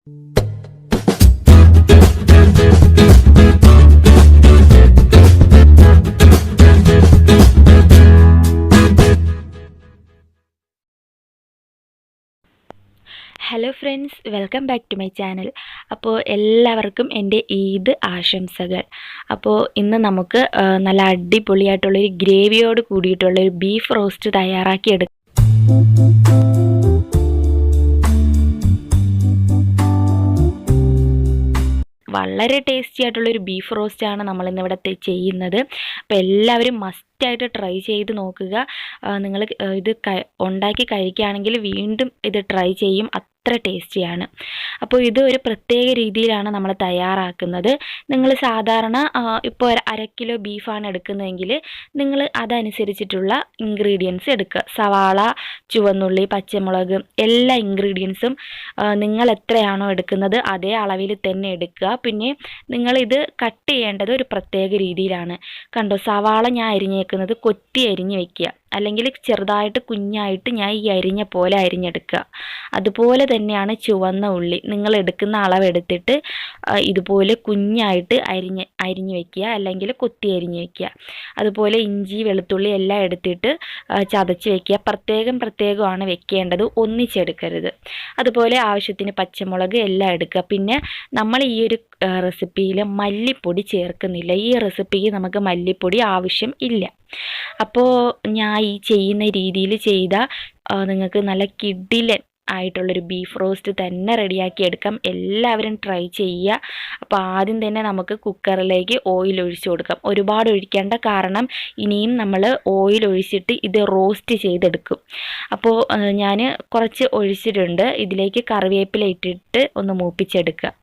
Hello friends, welcome back to my channel. അപ്പോൾ എല്ലാവർക്കും എൻ്റെ ഈദ് ആശംസകൾ. അപ്പോൾ ഇന്ന് നമുക്ക് നല്ല അടിപൊളിയായിട്ടുള്ളൊരു ഗ്രേവിയോട് കൂടിയിട്ടുള്ളൊരു ബീഫ് റോസ്റ്റ് തയ്യാറാക്കി എടുക്കാം. വളരെ ടേസ്റ്റി ആയിട്ടുള്ളൊരു ബീഫ് റോസ്റ്റാണ് നമ്മളിന്നിവിടെ ചെയ്യുന്നത്. അപ്പോൾ എല്ലാവരും മസ്റ്റായിട്ട് ട്രൈ ചെയ്ത് നോക്കുക. നിങ്ങൾ ഇത് ഉണ്ടാക്കി കഴിക്കുകയാണെങ്കിൽ വീണ്ടും ഇത് ട്രൈ ചെയ്യും, അത്ര ടേസ്റ്റിയാണ്. അപ്പോൾ ഇത് ഒരു പ്രത്യേക രീതിയിലാണ് നമ്മൾ തയ്യാറാക്കുന്നത്. നിങ്ങൾ സാധാരണ ഇപ്പോൾ ഒരു 1/2 കിലോ ബീഫാണ് എടുക്കുന്നതെങ്കിൽ നിങ്ങൾ അതനുസരിച്ചിട്ടുള്ള ഇൻഗ്രീഡിയൻസ് എടുക്കുക. സവാള, ചുവന്നുള്ളി, പച്ചമുളക്, എല്ലാ ഇൻഗ്രീഡിയൻസും നിങ്ങൾ എത്രയാണോ എടുക്കുന്നത് അതേ അളവിൽ തന്നെ എടുക്കുക. പിന്നെ നിങ്ങളിത് കട്ട് ചെയ്യേണ്ടത് ഒരു പ്രത്യേക രീതിയിലാണ്. കണ്ടോ, സവാള ഞാൻ അരിഞ്ഞേക്കുന്നത് കൊത്തി അരിഞ്ഞ് വെക്കുക, അല്ലെങ്കിൽ ചെറുതായിട്ട് കുഞ്ഞായിട്ട് ഞാൻ ഈ അരിഞ്ഞ പോലെ അരിഞ്ഞെടുക്കുക. അതുപോലെ തന്നെയാണ് ചുവന്ന ഉള്ളി, നിങ്ങൾ എടുക്കുന്ന അളവെടുത്തിട്ട് ഇതുപോലെ കുഞ്ഞായിട്ട് അരിഞ്ഞ് വെക്കുക, അല്ലെങ്കിൽ കൊത്തി അരിഞ്ഞ് വെക്കുക. അതുപോലെ ഇഞ്ചി, വെളുത്തുള്ളി എല്ലാം എടുത്തിട്ട് ചതച്ച് വെക്കുക. പ്രത്യേകമാണ് വെക്കേണ്ടത്, ഒന്നിച്ചെടുക്കരുത്. അതുപോലെ ആവശ്യത്തിന് പച്ചമുളക് എല്ലാം എടുക്കുക. പിന്നെ നമ്മൾ ഈ ഒരു റെസിപ്പിയിൽ മല്ലിപ്പൊടി ചേർക്കുന്നില്ല. ഈ റെസിപ്പിക്ക് നമുക്ക് മല്ലിപ്പൊടി ആവശ്യം ഇല്ല. അപ്പോൾ ഞാൻ ഈ ചെയ്യുന്ന രീതിയിൽ ചെയ്താൽ നിങ്ങൾക്ക് നല്ല കിടിലൻ ആയിട്ടുള്ളൊരു ബീഫ് റോസ്റ്റ് തന്നെ റെഡിയാക്കി എടുക്കാം. എല്ലാവരും ട്രൈ ചെയ്യുക. അപ്പോൾ ആദ്യം തന്നെ നമുക്ക് കുക്കറിലേക്ക് ഓയിൽ ഒഴിച്ചു കൊടുക്കാം. ഒരുപാട് ഒഴിക്കേണ്ട, കാരണം ഇനിയും നമ്മൾ ഓയിൽ ഒഴിച്ചിട്ട് ഇത് റോസ്റ്റ് ചെയ്തെടുക്കും. അപ്പോൾ ഞാൻ കുറച്ച് ഒഴിച്ചിട്ടുണ്ട്. ഇതിലേക്ക് കറിവേപ്പില ഇട്ടിട്ട് ഒന്ന് മൂപ്പിച്ചെടുക്കുക.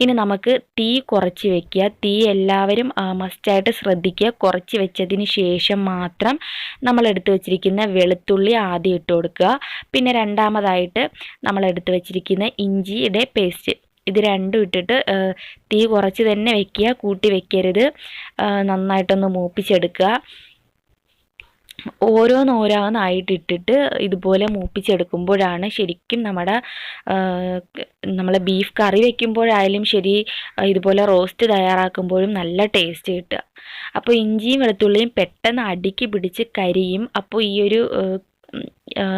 ഇനി നമുക്ക് തീ കുറച്ച് വെക്കുക. തീ എല്ലാവരും മസ്റ്റായിട്ട് ശ്രദ്ധിക്കുക. കുറച്ച് വെച്ചതിന് ശേഷം മാത്രം നമ്മൾ എടുത്തു വച്ചിരിക്കുന്ന വെളുത്തുള്ളി ആദ്യം ഇട്ട് കൊടുക്കുക. പിന്നെ രണ്ടാമതായിട്ട് നമ്മൾ എടുത്തു വച്ചിരിക്കുന്ന ഇഞ്ചിയുടെ പേസ്റ്റ്, ഇത് രണ്ടും ഇട്ടിട്ട് തീ കുറച്ച് തന്നെ വെക്കുക, കൂട്ടി വെക്കരുത്. നന്നായിട്ടൊന്ന് മൂപ്പിച്ചെടുക്കുക. ഓരോന്നായിട്ട് ഇട്ടിട്ട് ഇതുപോലെ മൂപ്പിച്ചെടുക്കുമ്പോഴാണ് ശരിക്കും നമ്മളെ ബീഫ് കറി വെക്കുമ്പോഴായാലും ശരി, ഇതുപോലെ റോസ്റ്റ് തയ്യാറാക്കുമ്പോഴും നല്ല ടേസ്റ്റ് കിട്ടുക. അപ്പോൾ ഇഞ്ചിയും വെളുത്തുള്ളിയും പെട്ടെന്ന് അടിക്ക് പിടിച്ച് കരിയും. അപ്പോൾ ഈ ഒരു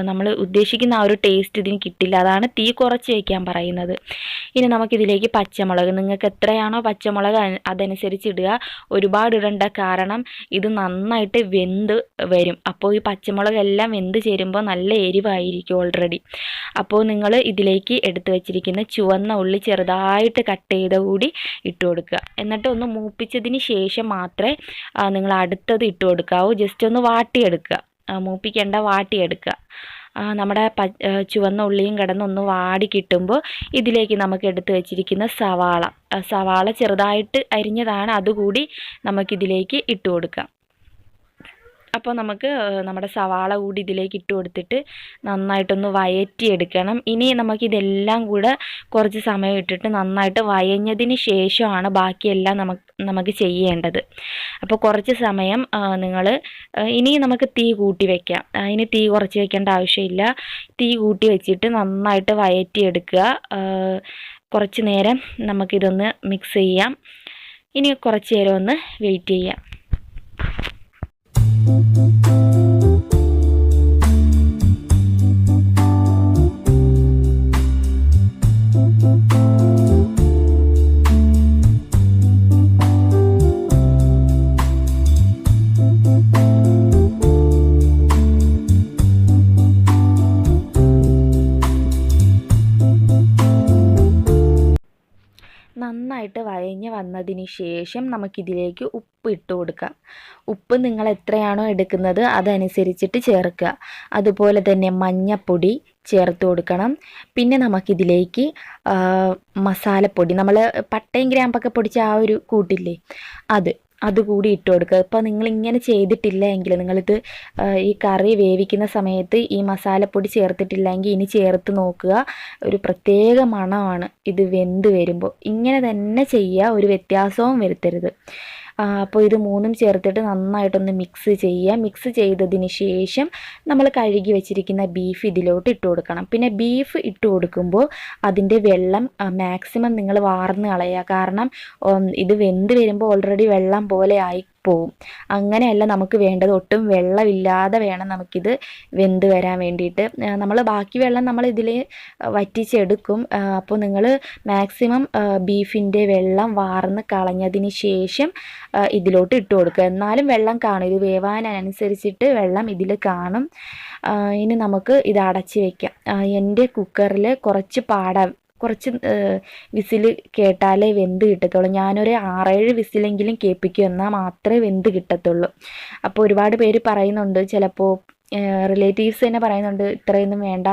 നമ്മൾ ഉദ്ദേശിക്കുന്ന ആ ഒരു ടേസ്റ്റ് ഇതിന് കിട്ടില്ല. അതാണ് തീ കുറച്ച് വയ്ക്കാൻ പറയുന്നത്. ഇനി നമുക്കിതിലേക്ക് പച്ചമുളക്, നിങ്ങൾക്ക് എത്രയാണോ പച്ചമുളക് അതനുസരിച്ച് ഇടുക. ഒരുപാട് ഇടണ്ട, കാരണം ഇത് നന്നായിട്ട് വെന്ത് വരും. അപ്പോൾ ഈ പച്ചമുളകെല്ലാം വെന്ത് ചേരുമ്പോൾ നല്ല എരിവായിരിക്കും ഓൾറെഡി. അപ്പോൾ നിങ്ങൾ ഇതിലേക്ക് എടുത്തു വച്ചിരിക്കുന്ന ചുവന്ന ഉള്ളി ചെറുതായിട്ട് കട്ട് ചെയ്ത കൂടി ഇട്ട് കൊടുക്കുക. എന്നിട്ട് ഒന്ന് മൂപ്പിച്ചതിന് ശേഷം മാത്രമേ നിങ്ങൾ അടുത്തത് ഇട്ട് കൊടുക്കാവൂ. ജസ്റ്റ് ഒന്ന് വാട്ടിയെടുക്കുക, മൂപ്പിക്കേണ്ട, വാട്ടിയെടുക്കുക. നമ്മുടെ ചുവന്ന ഉള്ളിയും കിടന്നൊന്ന് വാടി കിട്ടുമ്പോൾ ഇതിലേക്ക് നമുക്ക് എടുത്ത് വെച്ചിരിക്കുന്ന സവാള ചെറുതായിട്ട് അരിഞ്ഞതാണ്, അതുകൂടി നമുക്കിതിലേക്ക് ഇട്ട് കൊടുക്കാം. അപ്പോൾ നമുക്ക് നമ്മുടെ സവാള കൂടി ഇതിലേക്ക് ഇട്ട് കൊടുത്തിട്ട് നന്നായിട്ടൊന്ന് വഴറ്റിയെടുക്കണം. ഇനി നമുക്കിതെല്ലാം കൂടെ കുറച്ച് സമയം ഇട്ടിട്ട് നന്നായിട്ട് വഴഞ്ഞതിന് ശേഷമാണ് ബാക്കിയെല്ലാം നമുക്ക് ചെയ്യേണ്ടത്. അപ്പോൾ കുറച്ച് സമയം ഇനി നമുക്ക് തീ കൂട്ടി വയ്ക്കാം. ഇനി തീ കുറച്ച് വയ്ക്കേണ്ട ആവശ്യമില്ല. തീ കൂട്ടി വെച്ചിട്ട് നന്നായിട്ട് വഴറ്റിയെടുക്കുക. കുറച്ച് നേരം നമുക്കിതൊന്ന് മിക്സ് ചെയ്യാം. ഇനി കുറച്ച് നേരം ഒന്ന് വെയിറ്റ് ചെയ്യാം. നന്നായിട്ട് വഴഞ്ഞ് വന്നതിന് ശേഷം നമുക്കിതിലേക്ക് ഉപ്പ് ഇട്ട് കൊടുക്കാം. ഉപ്പ് നിങ്ങൾ എത്രയാണോ എടുക്കുന്നത് അതനുസരിച്ചിട്ട് ചേർക്കുക. അതുപോലെ തന്നെ മഞ്ഞപ്പൊടി ചേർത്ത് കൊടുക്കണം. പിന്നെ നമുക്കിതിലേക്ക് മസാലപ്പൊടി, നമ്മൾ പട്ടയും ഗ്രാമ്പൊക്കെ പൊടിച്ച ആ ഒരു കൂട്ടില്ലേ, അതുകൂടി ഇട്ട് കൊടുക്കുക. ഇപ്പോൾ നിങ്ങളിങ്ങനെ ചെയ്തിട്ടില്ല എങ്കിൽ, നിങ്ങളിത് ഈ കറി വേവിക്കുന്ന സമയത്ത് ഈ മസാലപ്പൊടി ചേർത്തിട്ടില്ലെങ്കിൽ ഇനി ചേർത്ത് നോക്കുക. ഒരു പ്രത്യേക മണമാണ് ഇത് വെന്ത് വരുമ്പോൾ. ഇങ്ങനെ തന്നെ ചെയ്യുക, ഒരു വ്യത്യാസവും വരുത്തരുത്. അപ്പോൾ ഇത് മൂന്നും ചേർത്തിട്ട് നന്നായിട്ടൊന്ന് മിക്സ് ചെയ്യുക. മിക്സ് ചെയ്തതിന് ശേഷം നമ്മൾ കഴുകി വെച്ചിരിക്കുന്ന ബീഫ് ഇതിലോട്ട് ഇട്ട് കൊടുക്കണം. പിന്നെ ബീഫ് ഇട്ട് കൊടുക്കുമ്പോൾ അതിൻ്റെ വെള്ളം മാക്സിമം നിങ്ങൾ വാർന്ന് കളയുക. കാരണം ഇത് വെന്ത് വരുമ്പോൾ ഓൾറെഡി വെള്ളം പോലെ ആയി പോവും. അങ്ങനെയല്ല നമുക്ക് വേണ്ടത്. ഒട്ടും വെള്ളമില്ലാതെ വേണം നമുക്കിത് വെന്ത് വരാൻ വേണ്ടിയിട്ട്. നമ്മൾ ബാക്കി വെള്ളം നമ്മൾ ഇതിൽ വറ്റിച്ചെടുക്കും. അപ്പോൾ നിങ്ങൾ മാക്സിമം ബീഫിൻ്റെ വെള്ളം വാർന്ന് കളഞ്ഞതിന് ശേഷം ഇതിലോട്ട് ഇട്ട് കൊടുക്കുക. എന്നാലും വെള്ളം കാണും, ഇത് വേവാനനുസരിച്ചിട്ട് വെള്ളം ഇതിൽ കാണും. ഇനി നമുക്ക് ഇത് അടച്ച് വയ്ക്കാം. എൻ്റെ കുക്കറിൽ കുറച്ച് വിസിൽ കേട്ടാലേ വെന്ത് കിട്ടത്തുള്ളൂ. ഞാനൊരു 6-7 വിസിലെങ്കിലും കേൾപ്പിക്കും, എന്നാൽ മാത്രമേ വെന്ത് കിട്ടത്തുള്ളൂ. അപ്പോൾ ഒരുപാട് പേര് പറയുന്നുണ്ട്, ചിലപ്പോൾ റിലേറ്റീവ്സ് തന്നെ പറയുന്നുണ്ട് ഇത്രയൊന്നും വേണ്ട,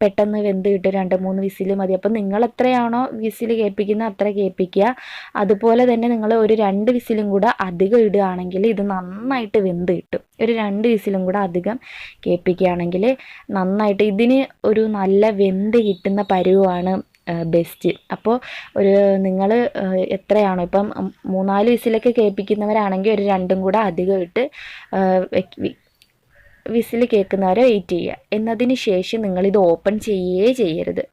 പെട്ടെന്ന് വെന്ത് കിട്ടും, 2-3 വിസിൽ മതി. അപ്പം നിങ്ങൾ എത്രയാണോ വിസിൽ കേൾപ്പിക്കുന്നത് അത്ര കേൾപ്പിക്കുക. അതുപോലെ തന്നെ നിങ്ങൾ ഒരു 2 വിസിലും കൂടെ അധികം ഇടുകയാണെങ്കിൽ ഇത് നന്നായിട്ട് വെന്ത് കിട്ടും. ഒരു 2 വിസിലും കൂടെ അധികം കേൾപ്പിക്കുകയാണെങ്കിൽ നന്നായിട്ട് ഇതിന് ഒരു നല്ല വെന്ത് കിട്ടുന്ന പരുവമാണ് ബെസ്റ്റ്. അപ്പോൾ നിങ്ങൾ എത്രയാണോ ഇപ്പം 3-4 വിസിലൊക്കെ കേൾപ്പിക്കുന്നവരാണെങ്കിൽ ഒരു 2 കൂടെ അധികം ഇട്ട് വിസിൽ കേൾക്കുന്നവരെ വെയിറ്റ് ചെയ്യുക. എന്നതിന് ശേഷം നിങ്ങളിത് ഓപ്പൺ ചെയ്യരുത്.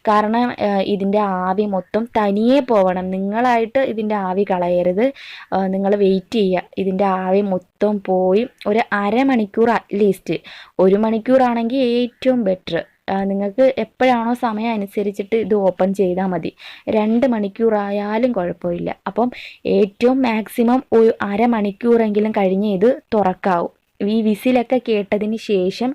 കാരണം ഇതിൻ്റെ ആവി മൊത്തം തനിയെ പോവണം. നിങ്ങളായിട്ട് ഇതിൻ്റെ ആവി കളയരുത്. നിങ്ങൾ വെയിറ്റ് ചെയ്യുക. ഇതിൻ്റെ ആവി മൊത്തം പോയി ഒരു അരമണിക്കൂർ, അറ്റ്ലീസ്റ്റ് 1 മണിക്കൂറാണെങ്കിൽ ഏറ്റവും ബെറ്റർ. നിങ്ങൾക്ക് എപ്പോഴാണോ സമയം അനുസരിച്ചിട്ട് ഇത് ഓപ്പൺ ചെയ്താൽ മതി. 2 മണിക്കൂറായാലും കുഴപ്പമില്ല. അപ്പം ഏറ്റവും മാക്സിമം ഒരു അരമണിക്കൂറെങ്കിലും കഴിഞ്ഞ് ഇത് തുറക്കാവും. ഈ വിസിലൊക്കെ കേട്ടതിന് ശേഷം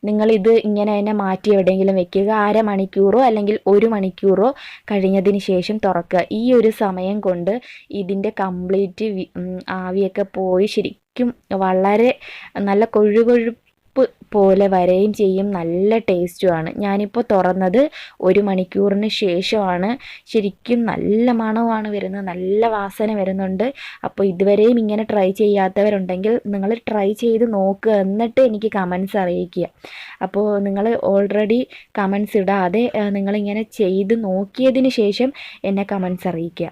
നിങ്ങളിത് ഇങ്ങനെ തന്നെ മാറ്റി എവിടെയെങ്കിലും വെക്കുക. അരമണിക്കൂറോ അല്ലെങ്കിൽ 1 മണിക്കൂറോ കഴിഞ്ഞതിന് ശേഷം തുറക്കുക. ഈ ഒരു സമയം കൊണ്ട് ഇതിൻ്റെ കംപ്ലീറ്റ് ആവിയൊക്കെ പോയി ശരിക്കും വളരെ നല്ല കൊഴുകൊഴുപ്പ് പോലെ വരെയും ചെയ്യും. നല്ല ടേസ്റ്റുമാണ്. ഞാനിപ്പോൾ തുറന്നത് 1 മണിക്കൂറിന് ശേഷമാണ്. ശരിക്കും നല്ല മണമാണ് വരുന്നത്, നല്ല വാസന വരുന്നുണ്ട്. അപ്പോൾ ഇതുവരെയും ഇങ്ങനെ ട്രൈ ചെയ്യാത്തവരുണ്ടെങ്കിൽ നിങ്ങൾ ട്രൈ ചെയ്ത് നോക്കുക, എന്നിട്ട് എനിക്ക് കമൻസ് അറിയിക്കുക. അപ്പോൾ നിങ്ങൾ ഓൾറെഡി കമൻസ് ഇടാതെ നിങ്ങളിങ്ങനെ ചെയ്ത് നോക്കിയതിന് ശേഷം എന്നെ കമൻസ് അറിയിക്കുക.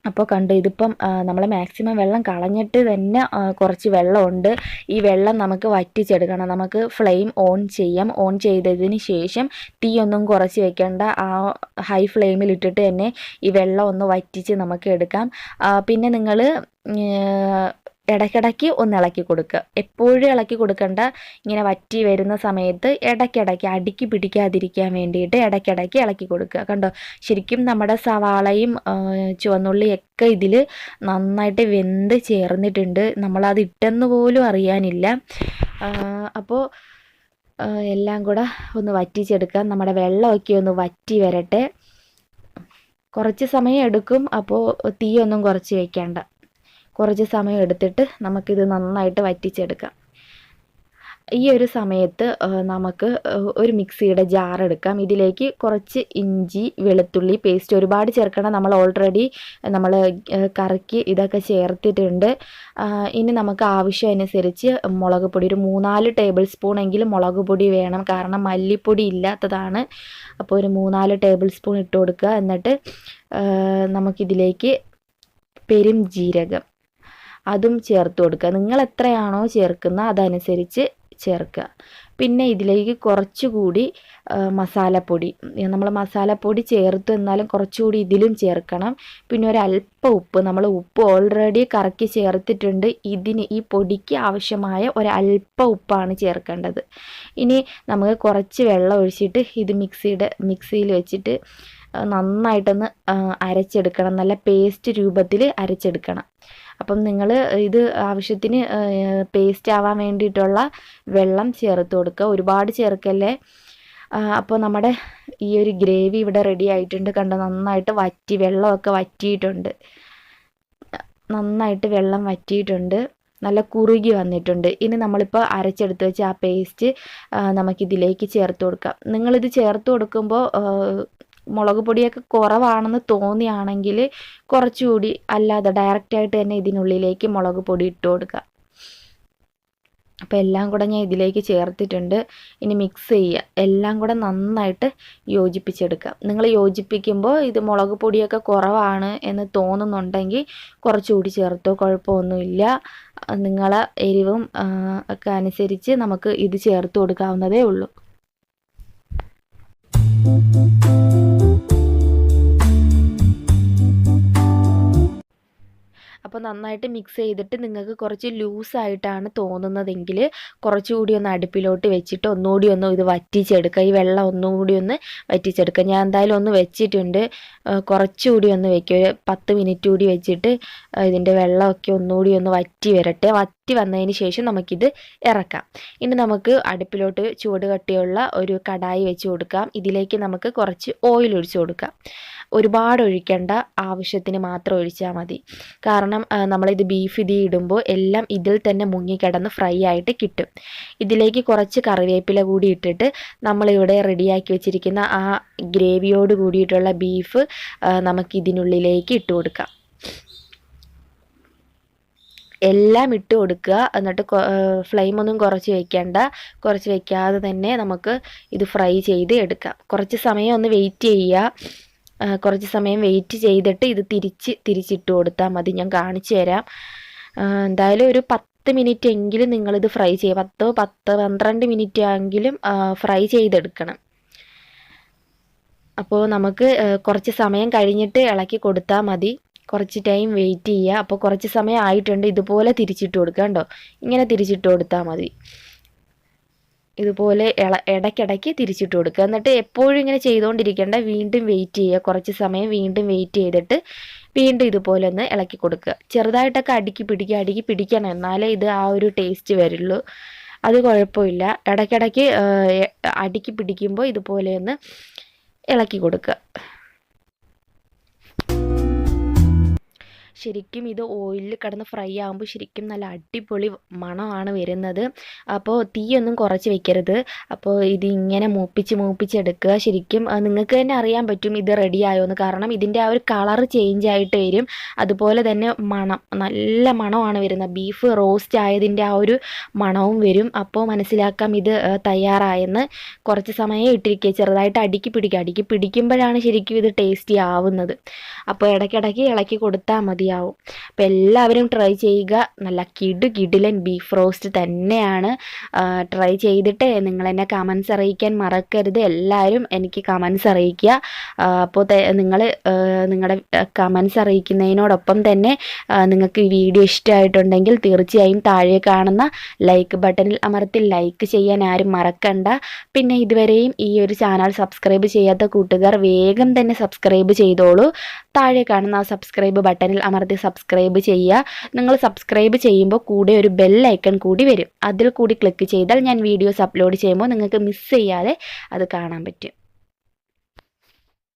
അപ്പോൾ കണ്ടു, ഇതിപ്പം നമ്മൾ മാക്സിമം വെള്ളം കളഞ്ഞിട്ട് തന്നെ കുറച്ച് വെള്ളമുണ്ട്. ഈ വെള്ളം നമുക്ക് വറ്റിച്ചെടുക്കണം. നമുക്ക് ഫ്ലെയിം ഓൺ ചെയ്യാം. ഓൺ ചെയ്തതിന് ശേഷം തീ ഒന്നും കുറച്ച് വെക്കേണ്ട, ആ ഹൈ ഫ്ലെയിമിൽ ഇട്ടിട്ട് തന്നെ ഈ വെള്ളം ഒന്ന് വറ്റിച്ച് നമുക്ക് എടുക്കാം. പിന്നെ നിങ്ങൾ ഇടയ്ക്കിടയ്ക്ക് ഒന്ന് ഇളക്കി കൊടുക്കുക. എപ്പോഴും ഇളക്കി കൊടുക്കണ്ട. ഇങ്ങനെ വറ്റി വരുന്ന സമയത്ത് ഇടയ്ക്കിടയ്ക്ക് അടുക്കി പിടിക്കാതിരിക്കാൻ വേണ്ടിയിട്ട് ഇടയ്ക്കിടയ്ക്ക് ഇളക്കി കൊടുക്കുക. കണ്ടോ, ശരിക്കും നമ്മുടെ സവാളയും ചുവന്നുള്ളിയൊക്കെ ഇതിൽ നന്നായിട്ട് വെന്ത് ചേർന്നിട്ടുണ്ട്. നമ്മളത് ഇട്ടെന്ന് പോലും അറിയാനില്ല. അപ്പോൾ എല്ലാം കൂടെ ഒന്ന് വറ്റിച്ചെടുക്കാം. നമ്മുടെ വെള്ളമൊക്കെ ഒന്ന് വറ്റി വരട്ടെ. കുറച്ച് സമയം എടുക്കും. അപ്പോൾ തീയൊന്നും കുറച്ച് വയ്ക്കേണ്ട. കുറച്ച് സമയം എടുത്തിട്ട് നമുക്കിത് നന്നായിട്ട് വറ്റിച്ചെടുക്കാം. ഈ ഒരു സമയത്ത് നമുക്ക് ഒരു മിക്സിയുടെ ജാർ എടുക്കാം. ഇതിലേക്ക് കുറച്ച് ഇഞ്ചി വെളുത്തുള്ളി പേസ്റ്റ് ഒരുപാട് ചേർക്കണം. നമ്മൾ ഓൾറെഡി കറിക്ക് ഇതൊക്കെ ചേർത്തിട്ടുണ്ട്. ഇനി നമുക്ക് ആവശ്യമനുസരിച്ച് മുളക് പൊടി ഒരു 3-4 ടേബിൾ സ്പൂൺ എങ്കിലും മുളക് പൊടി വേണം. കാരണം മല്ലിപ്പൊടി ഇല്ലാത്തതാണ്. അപ്പോൾ ഒരു 3-4 ടേബിൾ സ്പൂൺ ഇട്ട് കൊടുക്കുക. എന്നിട്ട് നമുക്കിതിലേക്ക് പെരുംജീരകം അതും ചേർത്ത് കൊടുക്കുക. നിങ്ങൾ എത്രയാണോ ചേർക്കുന്നത് അതനുസരിച്ച് ചേർക്കുക. പിന്നെ ഇതിലേക്ക് കുറച്ചുകൂടി മസാലപ്പൊടി, നമ്മൾ മസാലപ്പൊടി ചേർത്ത് എന്നാലും കുറച്ചുകൂടി ഇതിലും ചേർക്കണം. പിന്നെ ഒരല്പം ഉപ്പ്, നമ്മൾ ഉപ്പ് ഓൾറെഡി കറക്കി ചേർത്തിട്ടുണ്ട്. ഈ പൊടിക്ക് ആവശ്യമായ ഒരല്പം ഉപ്പാണ് ചേർക്കേണ്ടത്. ഇനി നമുക്ക് കുറച്ച് വെള്ളം ഒഴിച്ചിട്ട് ഇത് മിക്സിയിൽ വെച്ചിട്ട് നന്നായിട്ടൊന്ന് അരച്ചെടുക്കണം. നല്ല പേസ്റ്റ് രൂപത്തിൽ അരച്ചെടുക്കണം. അപ്പം നിങ്ങൾ ഇത് ആവശ്യത്തിന് പേസ്റ്റ് ആവാൻ വേണ്ടിയിട്ടുള്ള വെള്ളം ചേർത്ത് കൊടുക്കുക. ഒരുപാട് ചേർക്കല്ലേ. അപ്പോൾ നമ്മുടെ ഈ ഒരു ഗ്രേവി ഇവിടെ റെഡി ആയിട്ടുണ്ട്. കണ്ടോ, നന്നായിട്ട് വെള്ളമൊക്കെ വറ്റിയിട്ടുണ്ട്. നന്നായിട്ട് വെള്ളം വറ്റിയിട്ടുണ്ട്. നല്ല കുറുകി വന്നിട്ടുണ്ട്. ഇനി നമ്മളിപ്പോൾ അരച്ചെടുത്ത് വെച്ച ആ പേസ്റ്റ് നമുക്കിതിലേക്ക് ചേർത്ത് കൊടുക്കാം. നിങ്ങളിത് ചേർത്ത് കൊടുക്കുമ്പോൾ മുളക് പൊടിയൊക്കെ കുറവാണെന്ന് തോന്നിയാണെങ്കിൽ കുറച്ചുകൂടി, അല്ലാതെ ഡയറക്റ്റായിട്ട് തന്നെ ഇതിനുള്ളിലേക്ക് മുളക് പൊടി ഇട്ട് കൊടുക്കുക. അപ്പോൾ എല്ലാം കൂടെ ഞാൻ ഇതിലേക്ക് ചേർത്തിട്ടുണ്ട്. ഇനി മിക്സ് ചെയ്യുക, എല്ലാം കൂടെ നന്നായിട്ട് യോജിപ്പിച്ചെടുക്കാം. നിങ്ങൾ യോജിപ്പിക്കുമ്പോൾ ഇത് മുളക് പൊടിയൊക്കെ കുറവാണ് എന്ന് തോന്നുന്നുണ്ടെങ്കിൽ കുറച്ചുകൂടി ചേർത്തോ, കുഴപ്പമൊന്നുമില്ല. നിങ്ങളെ എരിവും ഒക്കെ അനുസരിച്ച് നമുക്ക് ഇത് ചേർത്ത് കൊടുക്കാവുന്നതേ ഉള്ളൂ. അപ്പോൾ നന്നായിട്ട് മിക്സ് ചെയ്തിട്ട് നിങ്ങൾക്ക് കുറച്ച് ലൂസായിട്ടാണ് തോന്നുന്നതെങ്കിൽ കുറച്ചുകൂടി ഒന്ന് അടുപ്പിലോട്ട് വെച്ചിട്ട് ഒന്നുകൂടി ഒന്ന് ഇത് വറ്റിച്ചെടുക്കുക. ഈ വെള്ളം ഒന്നുകൂടി ഒന്ന് വറ്റിച്ചെടുക്കുക. ഞാൻ എന്തായാലും ഒന്ന് വെച്ചിട്ടുണ്ട്, കുറച്ചുകൂടി ഒന്ന് വയ്ക്കുക. ഒരു 10 മിനിറ്റ് കൂടി വെച്ചിട്ട് ഇതിൻ്റെ വെള്ളമൊക്കെ ഒന്നുകൂടി ഒന്ന് വറ്റി വരട്ടെ. വറ്റി വന്നതിന് ശേഷം നമുക്കിത് ഇറക്കാം. ഇനി നമുക്ക് അടുപ്പിലോട്ട് ചൂട് കട്ടിയുള്ള ഒരു കടായി വെച്ച് കൊടുക്കാം. ഇതിലേക്ക് നമുക്ക് കുറച്ച് ഓയിൽ ഒഴിച്ച് കൊടുക്കാം. ഒരുപാട് ഒഴിക്കേണ്ട, ആവശ്യത്തിന് മാത്രം ഒഴിച്ചാൽ മതി. കാരണം നമ്മളിത് ബീഫ് ഇടുമ്പോൾ എല്ലാം ഇതിൽ തന്നെ മുങ്ങിക്കിടന്ന് ഫ്രൈ ആയിട്ട് കിട്ടും. ഇതിലേക്ക് കുറച്ച് കറിവേപ്പില കൂടി ഇട്ടിട്ട് നമ്മളിവിടെ റെഡിയാക്കി വെച്ചിരിക്കുന്ന ആ ഗ്രേവിയോട് കൂടിയിട്ടുള്ള ബീഫ് നമുക്കിതിനുള്ളിലേക്ക് ഇട്ട് കൊടുക്കാം. എല്ലാം ഇട്ട് കൊടുക്കുക. എന്നിട്ട് ഫ്ലെയിമൊന്നും കുറച്ച് വയ്ക്കേണ്ട, കുറച്ച് വയ്ക്കാതെ തന്നെ നമുക്ക് ഇത് ഫ്രൈ ചെയ്ത് എടുക്കാം. കുറച്ച് സമയം ഒന്ന് വെയിറ്റ് ചെയ്യുക. കുറച്ച് സമയം വെയിറ്റ് ചെയ്തിട്ട് ഇത് തിരിച്ചിട്ട് കൊടുത്താൽ മതി. ഞാൻ കാണിച്ചു തരാം. എന്തായാലും ഒരു 10 മിനിറ്റ് എങ്കിലും നിങ്ങളിത് ഫ്രൈ ചെയ്യുക. 12 മിനിറ്റ് എങ്കിലും ഫ്രൈ ചെയ്തെടുക്കണം. അപ്പോൾ നമുക്ക് കുറച്ച് സമയം കഴിഞ്ഞിട്ട് ഇളക്കി കൊടുത്താൽ മതി. കുറച്ച് ടൈം വെയിറ്റ് ചെയ്യുക. അപ്പോൾ കുറച്ച് സമയം ആയിട്ടുണ്ട്. ഇതുപോലെ തിരിച്ചിട്ട് കൊടുക്കുക. കണ്ടോ, ഇങ്ങനെ തിരിച്ചിട്ട് കൊടുത്താൽ മതി. ഇതുപോലെ ഇടയ്ക്കിടയ്ക്ക് തിരിച്ചിട്ട് കൊടുക്കുക. എന്നിട്ട് എപ്പോഴും ഇങ്ങനെ ചെയ്തുകൊണ്ടിരിക്കേണ്ട, വീണ്ടും വെയിറ്റ് ചെയ്യുക. കുറച്ച് സമയം വീണ്ടും വെയിറ്റ് ചെയ്തിട്ട് വീണ്ടും ഇതുപോലെ ഒന്ന് ഇളക്കി കൊടുക്കുക. ചെറുതായിട്ടൊക്കെ അടുക്കി പിടിക്കണം, എന്നാലേ ഇത് ആ ഒരു ടേസ്റ്റ് വരുള്ളൂ. അത് കുഴപ്പമില്ല. ഇടയ്ക്കിടയ്ക്ക് അടുക്കി പിടിക്കുമ്പോൾ ഇതുപോലെ ഒന്ന് ഇളക്കി കൊടുക്കുക. ശരിക്കും ഇത് ഓയിലിൽ കിടന്ന് ഫ്രൈ ആകുമ്പോൾ ശരിക്കും നല്ല അടിപൊളി മണമാണ് വരുന്നത്. അപ്പോൾ തീയൊന്നും കുറച്ച് വെക്കരുത്. അപ്പോൾ ഇത് ഇങ്ങനെ മൂപ്പിച്ചെടുക്കുക. ശരിക്കും നിങ്ങൾക്ക് തന്നെ അറിയാൻ പറ്റും ഇത് റെഡി ആയോന്ന്. കാരണം ഇതിൻ്റെ ആ ഒരു കളർ ചേഞ്ച് ആയിട്ട് വരും. അതുപോലെ തന്നെ നല്ല മണമാണ് വരുന്നത്. ബീഫ് റോസ്റ്റ് ആയതിൻ്റെ ആ ഒരു മണവും വരും. അപ്പോൾ മനസ്സിലാക്കാം ഇത് തയ്യാറായെന്ന്. കുറച്ച് സമയം ഇട്ടിരിക്കുക. ചെറുതായിട്ട് അടുക്കി പിടിക്കുമ്പോഴാണ് ശരിക്കും ഇത് ടേസ്റ്റി ആവുന്നത്. അപ്പോൾ ഇടയ്ക്കിടയ്ക്ക് ഇളക്കി കൊടുത്താൽ മതിയാവും. അപ്പോൾ എല്ലാവരും ട്രൈ ചെയ്യുക. നല്ല കിടിലൻ ബീഫ് റോസ്റ്റ് തന്നെയാണ്. ട്രൈ ചെയ്തിട്ട് നിങ്ങൾ എന്നെ കമൻസ് അറിയിക്കാൻ മറക്കരുത്. എല്ലാവരും എനിക്ക് കമൻസ് അറിയിക്കുക. അപ്പോൾ നിങ്ങൾ നിങ്ങളുടെ കമൻസ് അറിയിക്കുന്നതിനോടൊപ്പം തന്നെ നിങ്ങൾക്ക് ഈ വീഡിയോ ഇഷ്ടമായിട്ടുണ്ടെങ്കിൽ തീർച്ചയായും താഴെ കാണുന്ന ലൈക്ക് ബട്ടണിൽ അമർത്തി ലൈക്ക് ചെയ്യാൻ ആരും മറക്കണ്ട. പിന്നെ ഇതുവരെയും ഈ ഒരു ചാനൽ സബ്സ്ക്രൈബ് ചെയ്യാത്ത കൂട്ടുകാർ വേഗം തന്നെ സബ്സ്ക്രൈബ് ചെയ്തോളൂ. താഴെ കാണുന്ന ആ സബ്സ്ക്രൈബ് ബട്ടണിൽ അമർത്തി സബ്സ്ക്രൈബ് ചെയ്യുക. നിങ്ങൾ സബ്സ്ക്രൈബ് ചെയ്യുമ്പോൾ കൂടെ ഒരു ബെൽ ഐക്കൺ കൂടി വരും. അതിൽ കൂടി ക്ലിക്ക് ചെയ്താൽ ഞാൻ വീഡിയോസ് അപ്ലോഡ് ചെയ്യുമ്പോൾ നിങ്ങൾക്ക് മിസ് ചെയ്യാതെ അത് കാണാൻ പറ്റും.